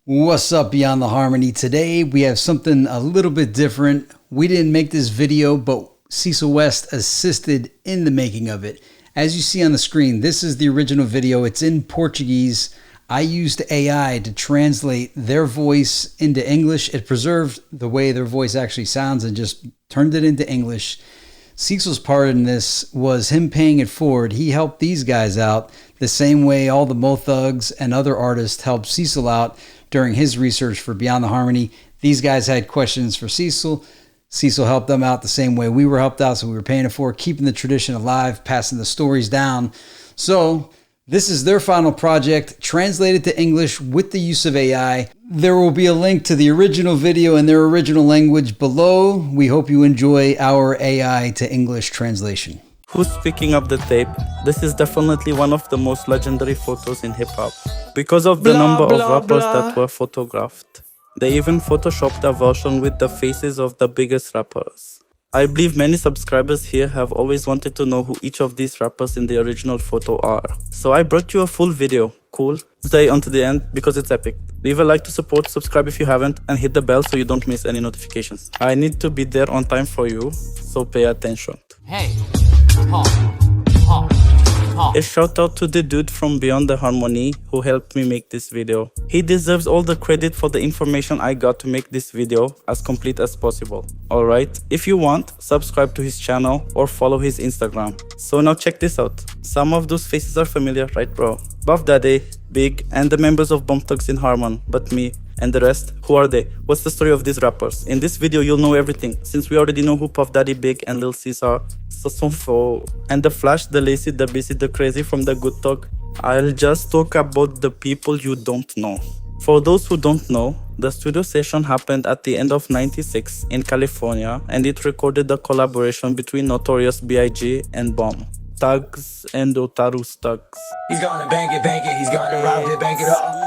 What's up, Beyond the Harmony? Today we have something a little bit different. We didn't make this video, but Cecil West assisted in the making of it. As you see on the screen, this is the original video. It's in Portuguese. I used AI to translate their voice into English. It preserved the way their voice actually sounds and just turned it into English. Cecil's part in this was him paying it forward. He helped these guys out the same way all the Mo Thugs and other artists helped Cecil out during his research for Beyond the Harmony. These guys had questions for Cecil. Cecil helped them out the same way we were helped out, so we were paying it forward, keeping the tradition alive, passing the stories down. So this is their final project, translated to English with the use of AI. There will be a link to the original video in their original language below. We hope you enjoy our AI to English translation. Who's picking up the tape? This is definitely one of the most legendary photos in hip-hop because of the number of rappers that were photographed. They even photoshopped a version with the faces of the biggest rappers. I believe many subscribers here have always wanted to know who each of these rappers in the original photo are. So I brought you a full video. Cool? Stay on to the end because it's epic. Leave a like to support, subscribe if you haven't, and hit the bell so you don't miss any notifications. I need to be there on time for you, so pay attention. Hey. A shout out to the dude from Beyond the Harmony who helped me make this video. He deserves all the credit for the information I got to make this video as complete as possible. Alright, if you want, subscribe to his channel or follow his Instagram. So now check this out. Some of those faces are familiar, right bro? Buff Daddy, Big, and the members of Bone Thugs in Harmon, but me. And the rest? Who are they? What's the story of these rappers? In this video, you'll know everything, since we already know who Puff Daddy, Big, and Lil Sis are. SESSÁO, and the Flash, the Lazy, the Busy, the Crazy from the Good Talk. I'll just talk about the people you don't know. For those who don't know, the studio session happened at the end of '96 in California, and it recorded a collaboration between Notorious B.I.G. and Bomb Thugs and Notorious Thugs. He's gonna bang it, he's gonna rob it, bang it up.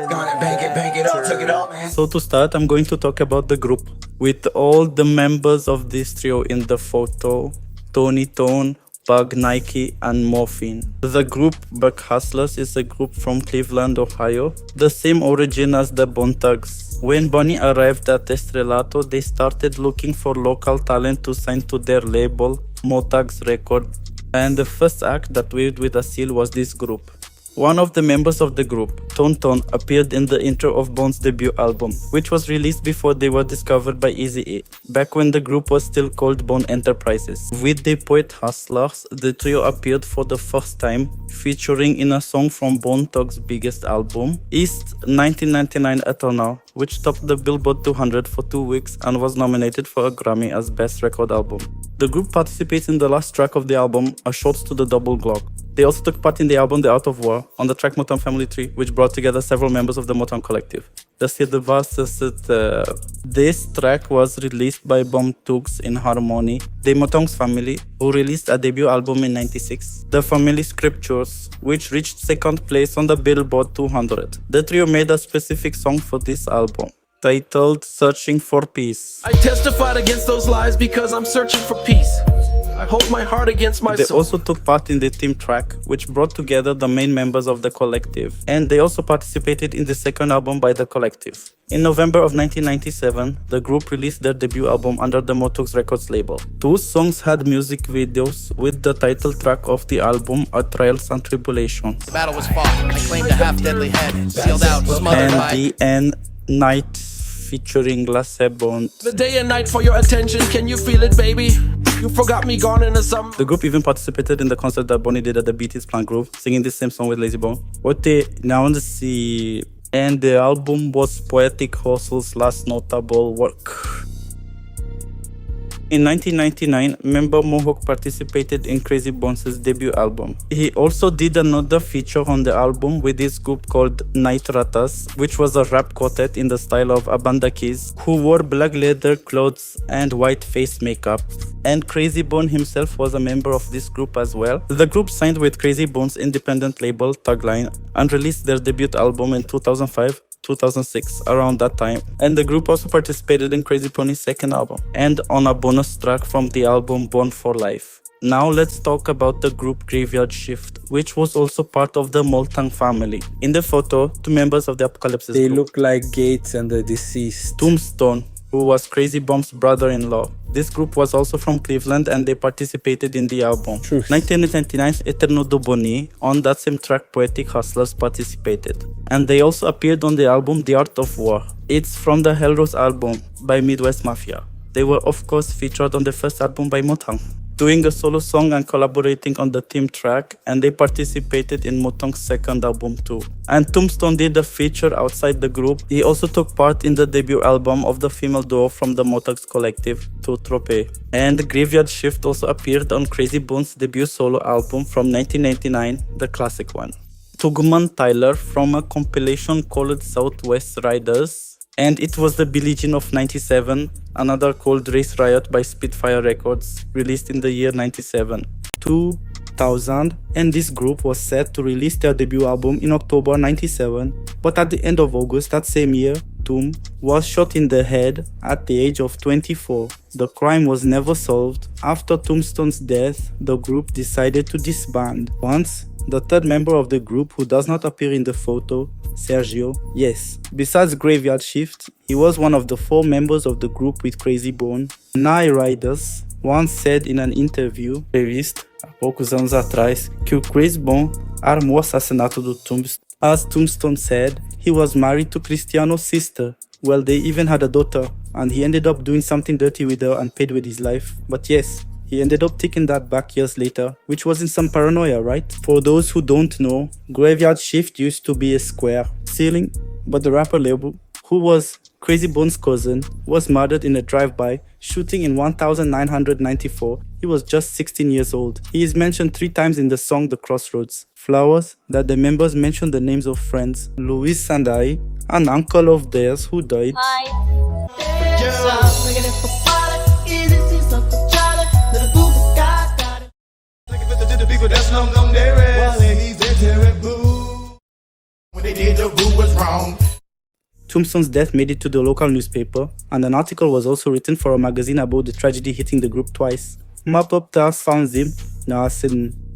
Gonna bang it up, took it all, man. So to start, I'm going to talk about the group, with all the members of this trio in the photo: Tony Tone, Bug Nike, and Morphine. The group Buck Hustlers is a group from Cleveland, Ohio, the same origin as the Bone Thugs. When Bonnie arrived at Estrelato, they started looking for local talent to sign to their label, Mo Thugs Record, and the first act that waved with a seal was this group. One of the members of the group, Tone Tone, appeared in the intro of Bone's debut album, which was released before they were discovered by Eazy-E, back when the group was still called Bone Enterprises. With the Poet Hustlers, the trio appeared for the first time, featuring in a song from Bone Thugs' biggest album, East 1999 Eternal, which topped the Billboard 200 for 2 weeks and was nominated for a Grammy as Best Record Album. The group participates in the last track of the album, A Shorts to the Double Glock. They also took part in the album The Art of War on the track Motown Family Tree, which brought together several members of the Motown collective. This track was released by Bone Thugs in Harmony, the Motown's family, who released a debut album in '96, The Family Scriptures, which reached second place on the Billboard 200. The trio made a specific song for this album, titled Searching for Peace. I testified against those lies because I'm searching for peace. I hold my heart against my soul. They also took part in the team track, which brought together the main members of the collective, and they also participated in the second album by the collective. In November of 1997, the group released their debut album under the Mo Thugs Records label. 2 songs had music videos, with the title track of the album, A Trials and Tribulations. The battle was fought. I claimed a half-deadly head, sealed out, smothered And by... the End Night featuring Bond. The day and night for your attention, can you feel it, baby? You forgot me gone in the summer. The group even participated in the concert that Bonnie did at the BT's Plant Groove, singing this same song with Lazy Bone. And the album was Poetic Hustle's last notable work. In 1999, member Mohawk participated in Crazy Bones' debut album. He also did another feature on the album with his group called Night Ratas, which was a rap quartet in the style of Abanda Keys, who wore black leather clothes and white face makeup. And Crazy Bone himself was a member of this group as well. The group signed with Crazy Bone's independent label, Tagline, and released their debut album in 2005-2006, around that time, and the group also participated in Crazy Pony's second album, and on a bonus track from the album Born for Life. Now let's talk about the group Graveyard Shift, which was also part of the Moltang family. In the photo, two members of the Apocalypse They group. look like Gates and the deceased. Tombstone, who was Crazy Bomb's brother-in-law. This group was also from Cleveland and they participated in the album. 1999's Eterno do Boni, on that same track Poetic Hustlers participated. And they also appeared on the album The Art of War. It's from the Hellrose album by Midwest Mafia. They were of course featured on the first album by Motown, doing a solo song and collaborating on the theme track, and they participated in Motown's second album too. And Tombstone did a feature outside the group. He also took part in the debut album of the female duo from the Motown's collective, Two Trope. And Graveyard Shift also appeared on Crazy Bones' debut solo album from 1999, the classic one. Tugman Tyler from a compilation called Southwest Riders, and it was the Billie Jean of 97, another called Race Riot by Spitfire Records, released in the year 97. 2000, and this group was set to release their debut album in October 97, but at the end of August that same year, Toom was shot in the head at the age of 24. The crime was never solved. After Tombstone's death, the group decided to disband. Once, the third member of the group who does not appear in the photo, Sergio, yes. Besides Graveyard Shift, he was one of the 4 members of the group with Crazy Bone. Nye Riders once said in an interview, revista, há poucos anos atrás, que o Crazy Bone armou o assassinato do Tombstone. As Tombstone said, he was married to Cristiano's sister. Well, they even had a daughter, and he ended up doing something dirty with her and paid with his life. But yes, he ended up taking that back years later, which was in some paranoia, right? For those who don't know, Graveyard Shift used to be a square ceiling, but the rapper label, who was Crazy Bone's cousin, was murdered in a drive-by shooting in 1994. He was just 16 years old. He is mentioned 3 times in the song The Crossroads. Flowers, that the members mention the names of friends, Luis and I, an uncle of theirs who died. Tombstone's death made it to the local newspaper, and an article was also written for a magazine about the tragedy hitting the group twice. Mop-Up Tars found him,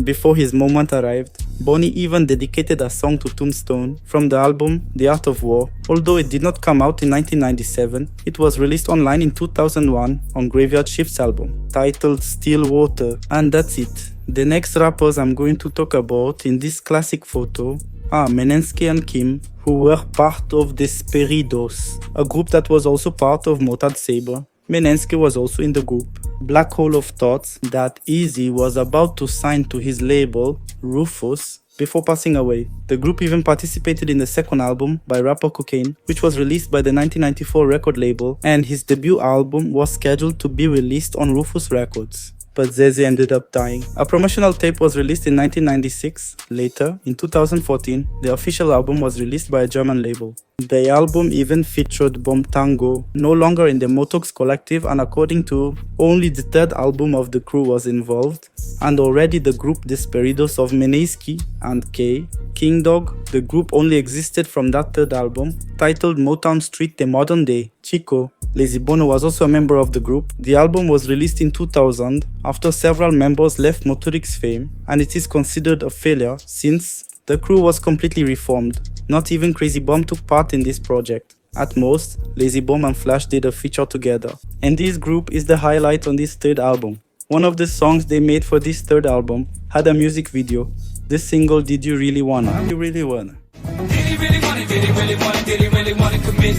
before his moment arrived. Bonnie even dedicated a song to Tombstone from the album The Art of War. Although it did not come out in 1997, it was released online in 2001 on Graveyard Shift's album, titled Still Water. And that's it. The next rappers I'm going to talk about in this classic photo are Menensky and Kim, who were part of Desperidos, a group that was also part of Motad Saber. Menensky was also in the group. Black Hole of Thoughts, that Easy was about to sign to his label, Rufus, before passing away. The group even participated in the second album by rapper Cocaine, which was released by the 1994 record label, and his debut album was scheduled to be released on Rufus Records, but Zeze ended up dying. A promotional tape was released in 1996. Later, in 2014, the official album was released by a German label. The album even featured Bom Tango, no longer in the Motox collective, and according to, only the third album of the crew was involved, and already the group Desperidos of Meneski and K. King Dog, the group only existed from that third album, titled Motown Street The Modern Day. Chico, Lazy Bono was also a member of the group. The album was released in 2000 after several members left Notorious fame, and it is considered a failure since the crew was completely reformed. Not even Crazy Bomb took part in this project. At most, Lazy Bomb and Flash did a feature together. And this group is the highlight on this third album. One of the songs they made for this third album had a music video. The single Did You Really Wanna? You Really Wanna?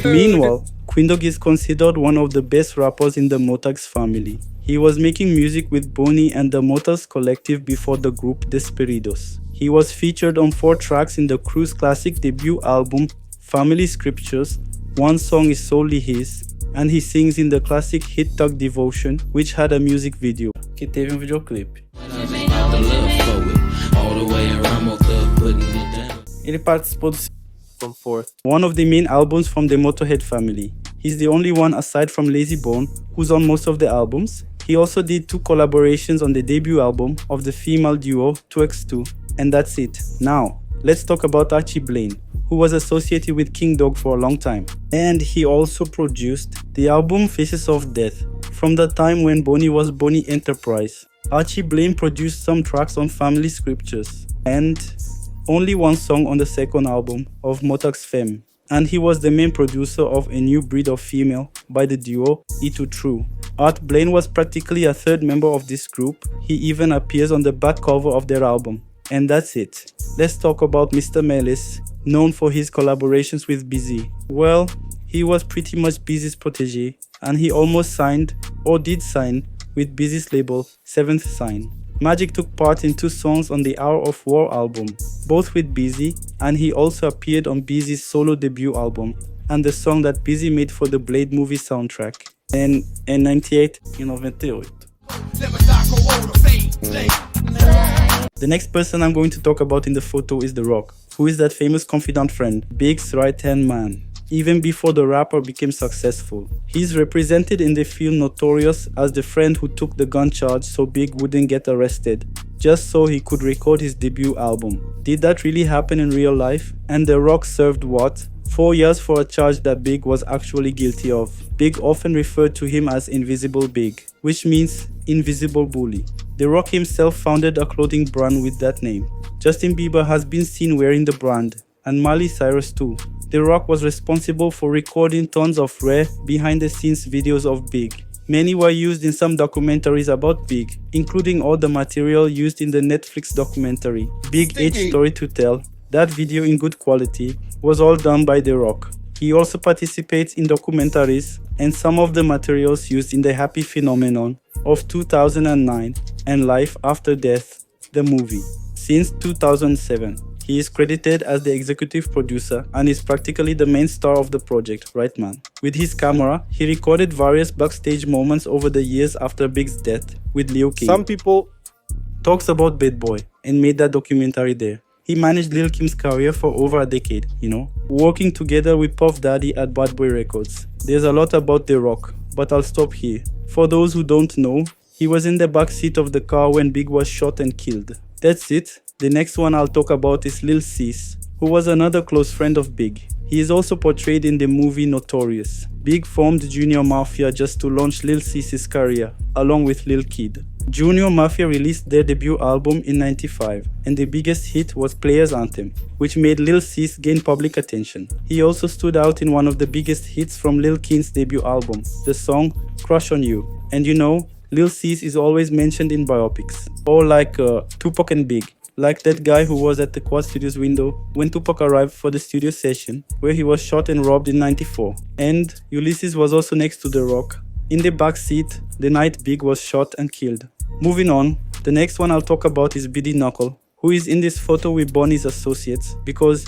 Meanwhile, Quindog is considered one of the best rappers in the Motax family. He was making music with Bonnie and the Motax collective before the group Desperidos. He was featured on 4 tracks in the crew's classic debut album Family Scriptures. One song is solely his, and he sings in the classic hit Tug Devotion, which had a music video, que teve videoclipe. Ele participou do from Fourth, one of the main albums from the Motorhead family. He's the only one aside from Lazy Bone who's on most of the albums. He also did 2 collaborations on the debut album of the female duo 2x2. And that's it. Now, let's talk about Archie Blaine, who was associated with King Dog for a long time. And he also produced the album Faces of Death, from the time when Bonnie was Bonnie Enterprise. Archie Blame produced some tracks on Family Scriptures and only one song on the second album of Motox Femme, and he was the main producer of A New Breed of Female by the duo E2 True. Art Blaine was practically a third member of this group. He even appears on the back cover of their album. And that's it. Let's talk about Mr. Melis, known for his collaborations with Busy. Well, he was pretty much Busy's protege, and he almost signed, or did sign, with Busy's label, Seventh Sign. Magic took part in 2 songs on the Hour of War album, both with Busy, and he also appeared on Busy's solo debut album, and the song that Busy made for the Blade movie soundtrack. And in 98 e 98. The next person I'm going to talk about in the photo is The Rock, who is that famous confidant friend, Big's right-hand man. Even before the rapper became successful. He's represented in the film Notorious as the friend who took the gun charge so Big wouldn't get arrested, just so he could record his debut album. Did that really happen in real life? And The Rock served what? 4 years for a charge that Big was actually guilty of. Big often referred to him as Invisible Big, which means invisible bully. The Rock himself founded a clothing brand with that name. Justin Bieber has been seen wearing the brand, and Miley Cyrus too. The Rock was responsible for recording tons of rare, behind-the-scenes videos of Big. Many were used in some documentaries about Big, including all the material used in the Netflix documentary, Big Age Story to Tell. That video in good quality was all done by The Rock. He also participates in documentaries and some of the materials used in the Happy Phenomenon of 2009 and Life After Death, the movie. Since 2007, he is credited as the executive producer and is practically the main star of the project, right man? With his camera, he recorded various backstage moments over the years after Big's death with Lil Kim. Some people talks about Bad Boy and made that documentary there. He managed Lil Kim's career for over a decade, working together with Puff Daddy at Bad Boy Records. There's a lot about The Rock, but I'll stop here. For those who don't know, he was in the back seat of the car when Big was shot and killed. That's it. The next one I'll talk about is Lil Sis, who was another close friend of Big. He is also portrayed in the movie Notorious. Big formed Junior Mafia just to launch Lil Sis's career, along with Lil Kid. Junior Mafia released their debut album in '95, and the biggest hit was Player's Anthem, which made Lil Sis gain public attention. He also stood out in one of the biggest hits from Lil Kim's debut album, the song Crush on You. And Lil Sis is always mentioned in biopics, or like Tupac and Big. Like that guy who was at the Quad Studios window when Tupac arrived for the studio session, where he was shot and robbed in '94. And Ulysses was also next to The Rock, in the back seat the night Big was shot and killed. Moving on, the next one I'll talk about is BD Knuckle, who is in this photo with Bonnie's associates, because,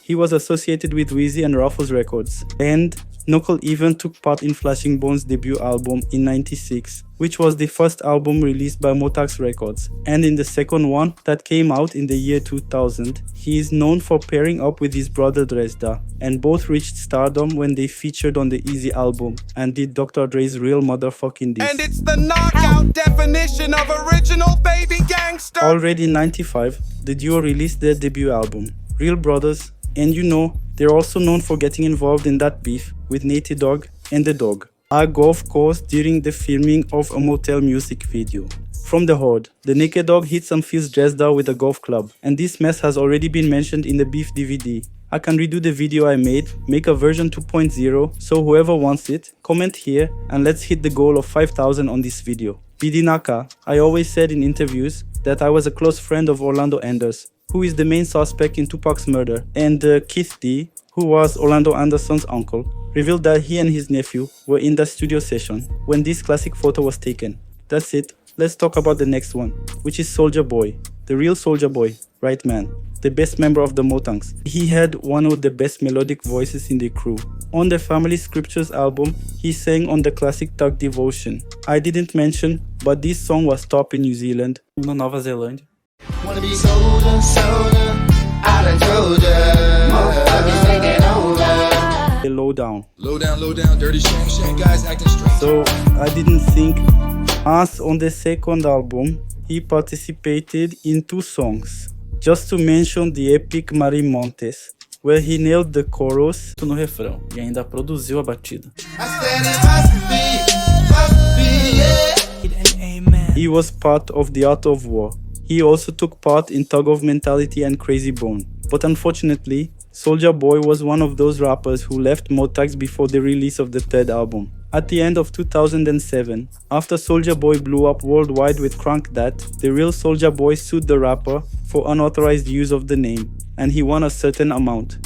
he was associated with Ryzin and Ruffles Records. And Knuckle even took part in Flashing Bones' debut album in '96, which was the first album released by Motox Records, and in the second one that came out in the year 2000, he is known for pairing up with his brother DESSA, and both reached stardom when they featured on the Easy album and did Dr. Dre's Real Motherfucking Diss. And it's the knockout definition of original baby gangster. Already in '95, the duo released their debut album, Real Brothers, and they're also known for getting involved in that beef with Natty Dogg and The Dog, a golf course during the filming of a Motel music video. From the Horde, the Naked Dog hits some fields dressed out with a golf club, and this mess has already been mentioned in the Beef DVD. I can redo the video I made, make a version 2.0, so whoever wants it, comment here and let's hit the goal of 5,000 on this video. BD Naka, I always said in interviews that I was a close friend of Orlando Anders, who is the main suspect in Tupac's murder, and Keith D, who was Orlando Anderson's uncle, revealed that he and his nephew were in the studio session when this classic photo was taken. That's it. Let's talk about the next one, which is Soulja Boy, the real Soulja Boy, right man, the best member of the Motangs. He had one of the best melodic voices in the crew. On the Family Scriptures album, he sang on the classic Tug Devotion. I didn't mention, but this song was top in New Zealand, na Nova Zelândia. Wanna be soda, I done told ya, motherfuckers taking over. The Lowdown. Low down, dirty shang, guys acting strange. So, I didn't think, as on the second album, he participated in 2 songs. Just to mention the epic Mari Montes, where he nailed the chorus no refrão e ainda produziu a batida. I said it must be He was part of the Art of War. He also took part in Tug of Mentality and Crazy Bone. But unfortunately, Soulja Boy was one of those rappers who left Motags before the release of the third album. At the end of 2007, after Soulja Boy blew up worldwide with Crunk That, the real Soulja Boy sued the rapper for unauthorized use of the name, and he won a certain amount.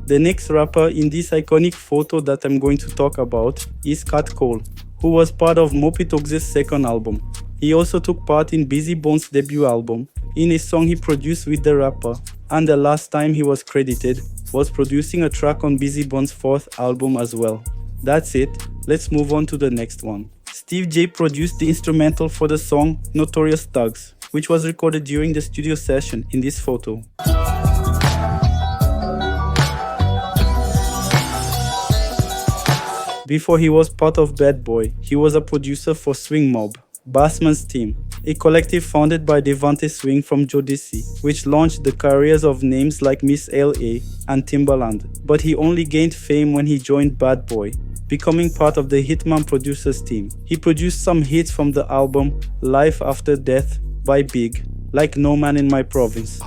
The next rapper in this iconic photo that I'm going to talk about is Cat Cole, who was part of Mopi Tox's second album. He also took part in Busy Bone's debut album, in a song he produced with the rapper, and the last time he was credited was producing a track on Busy Bone's fourth album as well. That's it, let's move on to the next one. Steve J produced the instrumental for the song Notorious Thugs, which was recorded during the studio session in this photo. Before he was part of Bad Boy, he was a producer for Swing Mob, Bassman's Team, a collective founded by Devante Swing from Jodeci, which launched the careers of names like Miss L.A. and Timbaland. But he only gained fame when he joined Bad Boy, becoming part of the Hitman Producers team. He produced some hits from the album Life After Death by Big, like No Man in My Province. He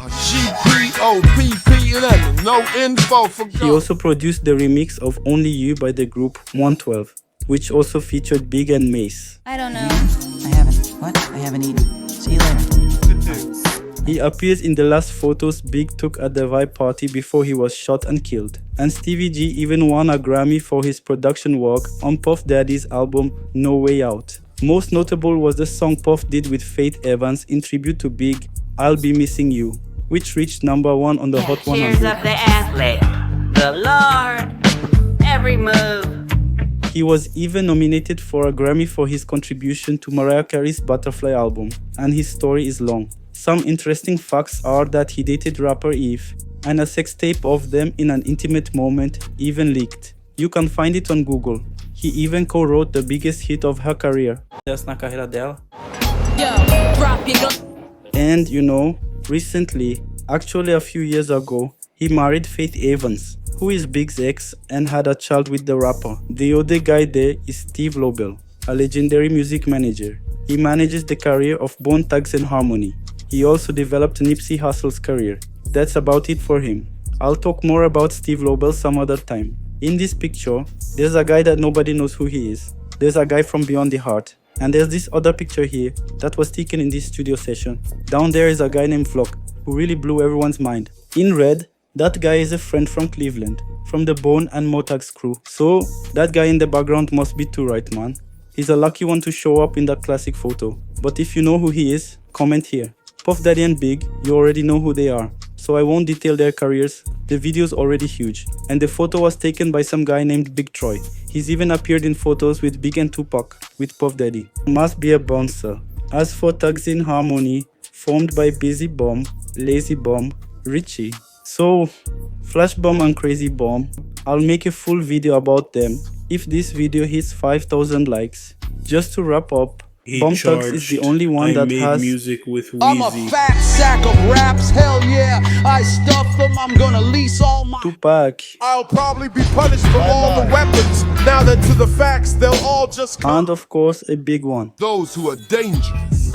also produced the remix of Only You by the group 112, which also featured Big and Mace. I don't know. I haven't eaten. See you later. He appears in the last photos Big took at the Vibe party before he was shot and killed. And Stevie G even won a Grammy for his production work on Puff Daddy's album No Way Out. Most notable was the song Puff did with Faith Evans in tribute to Big, I'll Be Missing You, which reached #1 on the Hot 100. Cheers up the athlete, the Lord, every move. He was even nominated for a Grammy for his contribution to Mariah Carey's Butterfly album, and his story is long. Some interesting facts are that he dated rapper Eve, and a sex tape of them in an intimate moment even leaked. You can find it on Google. He even co-wrote the biggest hit of her career. Na carreira dela. And you know, recently, actually a few years ago, he married Faith Evans, who is Big's ex and had a child with the rapper. The other guy there is Steve Lobel, a legendary music manager. He manages the career of Bone Thugs and Harmony. He also developed Nipsey Hussle's career. That's about it for him. I'll talk more about Steve Lobel some other time. In this picture, there's a guy that nobody knows who he is. There's a guy from Beyond the Heart. And there's this other picture here that was taken in this studio session. Down there is a guy named Flock, who really blew everyone's mind. In red, that guy is a friend from Cleveland, from the Bone and Motags crew. So, that guy in the background must be too, right, man? He's a lucky one to show up in that classic photo. But if you know who he is, comment here. Puff Daddy and Big, you already know who they are, so I won't detail their careers. The video's already huge, and the photo was taken by some guy named Big Troy. He's even appeared in photos with Big and Tupac, with Puff Daddy. Must be a bouncer. As for Thugs in Harmony, formed by Busy Bomb, Lazy Bomb, Richie. So, Flash Bomb and Crazy Bomb, I'll make a full video about them if this video hits 5,000 likes. Just to wrap up, Bomb Thugs is the only one that has music with Weezy. I'm a fat sack of raps, hell yeah. I stuff them, I'm gonna lease all my Tupac. I'll probably be punished for all the weapons. Now that to the facts, they'll all just come. And of course, a big one. Those who are dangerous.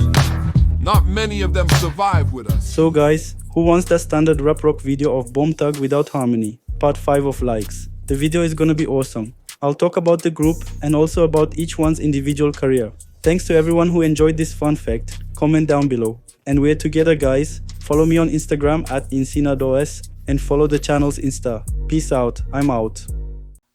Not many of them survive with us. So guys, who wants the standard rap rock video of Bomb Thug without harmony? Part 5 of likes. The video is gonna be awesome. I'll talk about the group and also about each one's individual career. Thanks to everyone who enjoyed this fun fact. Comment down below. And we're together, guys. Follow me on Instagram at insinados and follow the channel's Insta. Peace out. I'm out.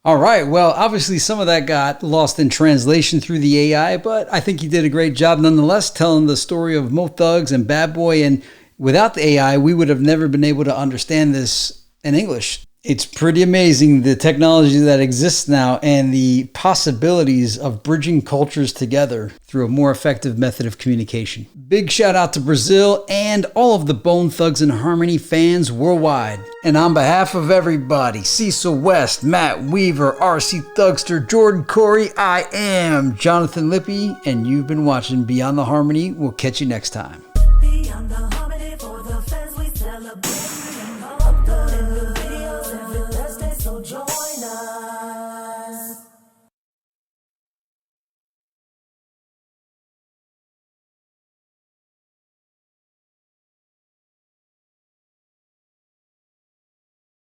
All right. Well, obviously some of that got lost in translation through the AI, but I think you did a great job nonetheless telling the story of Mo Thugs and Bad Boy. And without the AI, we would have never been able to understand this in English. It's pretty amazing the technology that exists now and the possibilities of bridging cultures together through a more effective method of communication. Big shout out to Brazil and all of the Bone Thugs and Harmony fans worldwide. And on behalf of everybody, Cecil West, Matt Weaver, RC Thugster, Jordan Corey, I am Jonathan Lippy, and you've been watching Beyond the Harmony. We'll catch you next time.